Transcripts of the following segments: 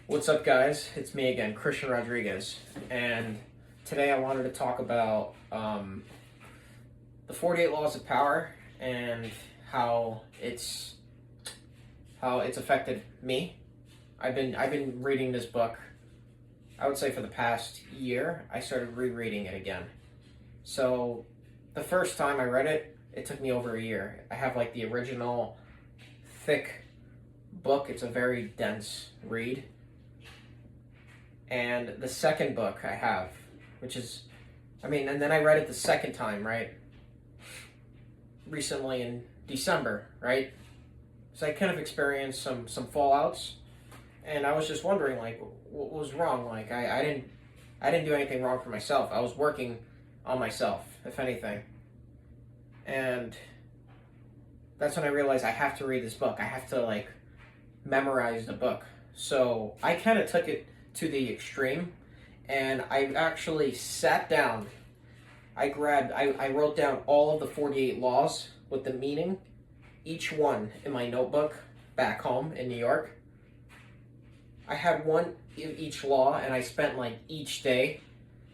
What's up, guys? It's me again, Christian Rodriguez, and today I wanted to talk about the 48 Laws of Power and how it's affected me. I've been reading this book. I would say for the past year, I started rereading it again. So the first time I read it, it took me over a year. I have like the original thick book. It's a very dense read. And the second book I have, which is, and then I read it the second time, right? Recently in December, right? So I kind of experienced some fallouts, and I was just wondering, like, what was wrong? Like, I didn't do anything wrong for myself. I was working on myself, if anything. And that's when I realized I have to read this book. I have to, like, memorize the book. So I kind of took it to the extreme, and I actually sat down. I wrote down all of the 48 laws with the meaning, each one in my notebook back home in New York. I had one of each law, and I spent like each day,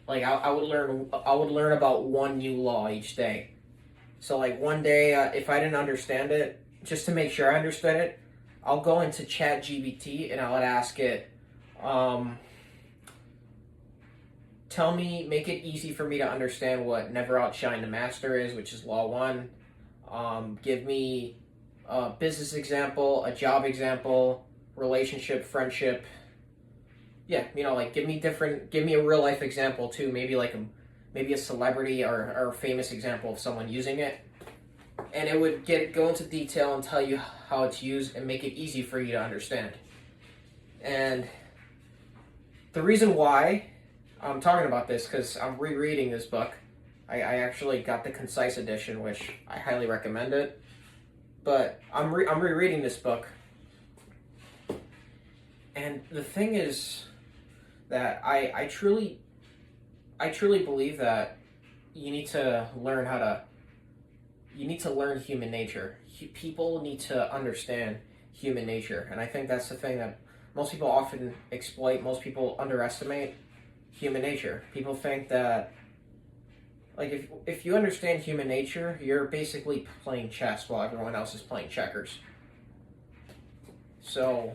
like I would learn about one new law each day. So like one day, if I didn't understand it, just to make sure I understood it, I'll go into ChatGPT and I'll ask it, make it easy for me to understand what never outshine the master is, which is law one. Give me a business example, a job example, relationship, friendship. Yeah, like give me a real life example too. Maybe a celebrity or a famous example of someone using it. And it would go into detail and tell you how it's used and make it easy for you to understand. And the reason why I'm talking about this, because I'm rereading this book. I actually got the concise edition, which I highly recommend it. But I'm rereading this book. And the thing is that I truly believe that you need to learn human nature. People need to understand human nature. And I think that's the thing that most people often exploit, most people underestimate human nature. People think that, like, if you understand human nature, you're basically playing chess while everyone else is playing checkers. So,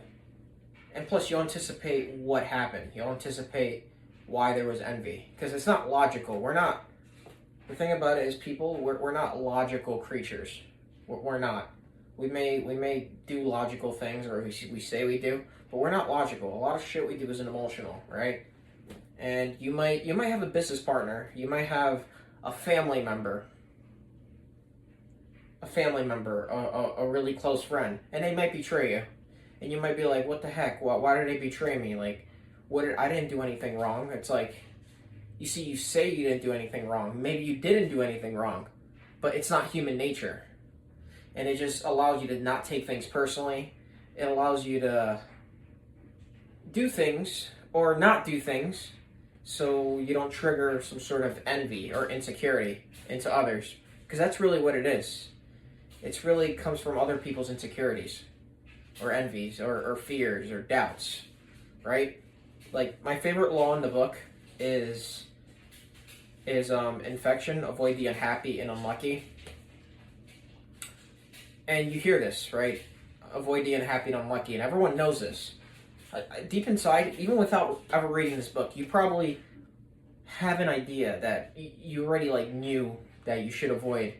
and plus you anticipate what happened. You anticipate why there was envy. Because it's not logical. The thing about it is we're not logical creatures. We're not. We may do logical things, or we say we do, but we're not logical. A lot of shit we do isn't emotional, right? And you might have a business partner, you might have a family member, a really close friend, and they might betray you, and you might be like, "What the heck? Why did they betray me? Like, I didn't do anything wrong." It's like, you say you didn't do anything wrong. Maybe you didn't do anything wrong, but it's not human nature, and it just allows you to not take things personally. It allows you to do things or not do things, so you don't trigger some sort of envy or insecurity into others. Because that's really what it is. It really comes from other people's insecurities or envies or fears or doubts, right? Like, my favorite law in the book is infection, avoid the unhappy and unlucky. And you hear this, right? Avoid the unhappy and unlucky, and everyone knows this. Deep inside, even without ever reading this book, you probably have an idea that you already like knew that you should avoid.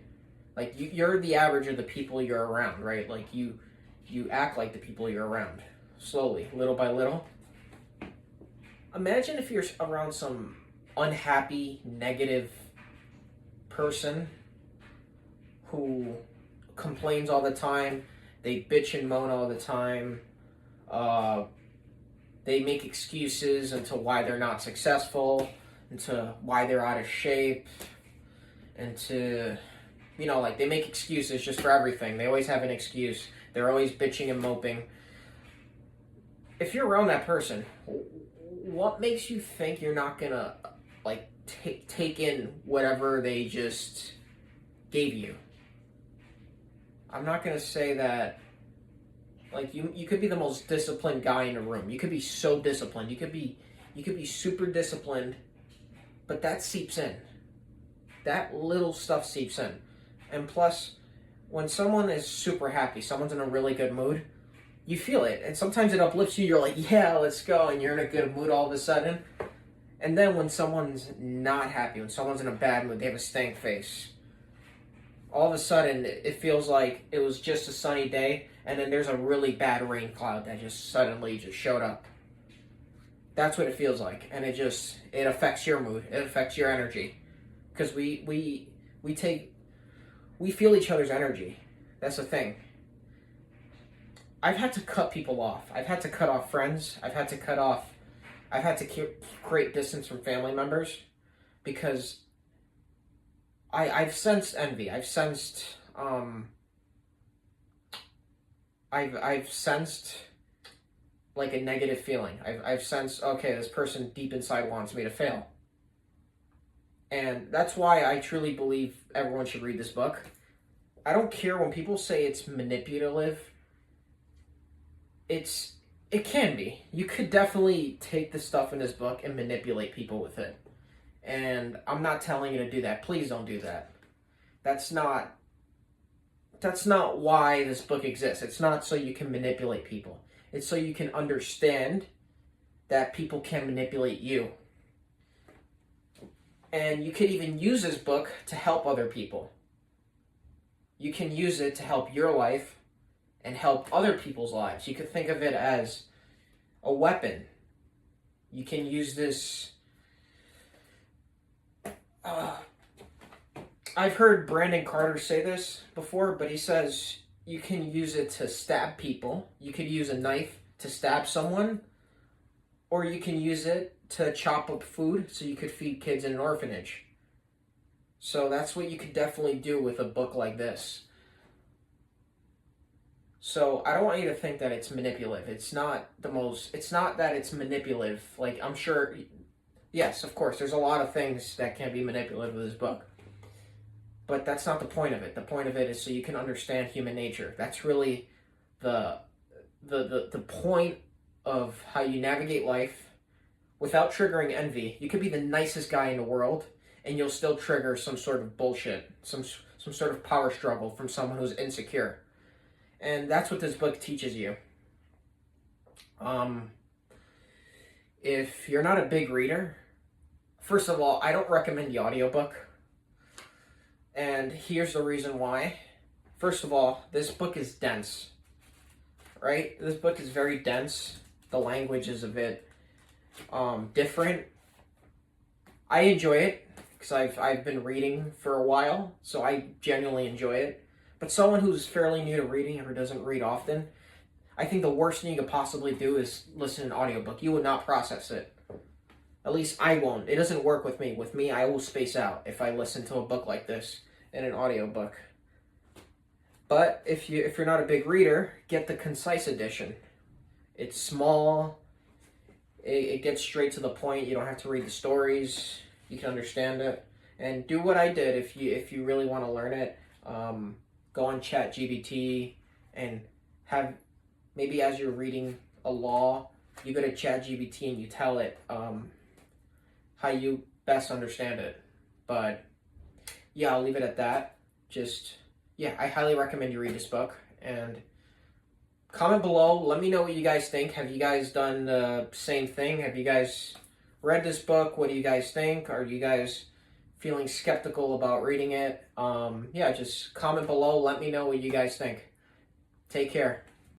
Like, you're the average of the people you're around, right? Like, you act like the people you're around, slowly, little by little. Imagine if you're around some unhappy, negative person who complains all the time, they bitch and moan all the time, they make excuses into why they're not successful, into why they're out of shape, into, like, they make excuses just for everything. They always have an excuse. They're always bitching and moping. If you're around that person, what makes you think you're not gonna, like, take in whatever they just gave you? I'm not gonna say that Like you could be the most disciplined guy in the room. You could be so disciplined. You could be super disciplined, but that seeps in. That little stuff seeps in. And plus, when someone is super happy, someone's in a really good mood, you feel it. And sometimes it uplifts you. You're like, yeah, let's go. And you're in a good mood all of a sudden. And then when someone's not happy, when someone's in a bad mood, they have a stank face. All of a sudden, it feels like it was just a sunny day, and then there's a really bad rain cloud that just suddenly just showed up. That's what it feels like. And it affects your mood. It affects your energy. Because we feel each other's energy. That's the thing. I've had to cut people off. I've had to cut off friends. I've had to create distance from family members because I've sensed envy. I've sensed I've sensed like a negative feeling. I've sensed, okay, this person deep inside wants me to fail. And that's why I truly believe everyone should read this book. I don't care when people say it's manipulative. It can be. You could definitely take the stuff in this book and manipulate people with it. And I'm not telling you to do that. Please don't do that. That's not why this book exists. It's not so you can manipulate people. It's so you can understand that people can manipulate you. And you could even use this book to help other people. You can use it to help your life and help other people's lives. You could think of it as a weapon. You can use this. I've heard Brandon Carter say this before, but he says you can use it to stab people. You could use a knife to stab someone, or you can use it to chop up food so you could feed kids in an orphanage. So that's what you could definitely do with a book like this. So I don't want you to think that it's manipulative. It's not that it's manipulative. Like, I'm sure, yes, of course, there's a lot of things that can be manipulative with this book. But that's not the point of it. The point of it is so you can understand human nature. That's really the point of how you navigate life without triggering envy. You could be the nicest guy in the world, and you'll still trigger some sort of bullshit, some sort of power struggle from someone who's insecure. And that's what this book teaches you. If you're not a big reader, first of all, I don't recommend the audiobook. And here's the reason why. First of all, this book is dense. Right? This book is very dense. The language is a bit different. I enjoy it because I've been reading for a while, so I genuinely enjoy it. But someone who's fairly new to reading or doesn't read often, I think the worst thing you could possibly do is listen to an audiobook. You would not process it. At least I won't. It doesn't work with me. With me, I will space out if I listen to a book like this in an audiobook. But if you're not a big reader, get the concise edition. It's small. It gets straight to the point. You don't have to read the stories. You can understand it. And do what I did if you really want to learn it. Go on ChatGPT and have, maybe as you're reading a law, you go to ChatGPT and you tell it how you best understand it. But yeah, I'll leave it at that. I highly recommend you read this book. And comment below. Let me know what you guys think. Have you guys done the same thing? Have you guys read this book? What do you guys think? Are you guys feeling skeptical about reading it? Just comment below. Let me know what you guys think. Take care.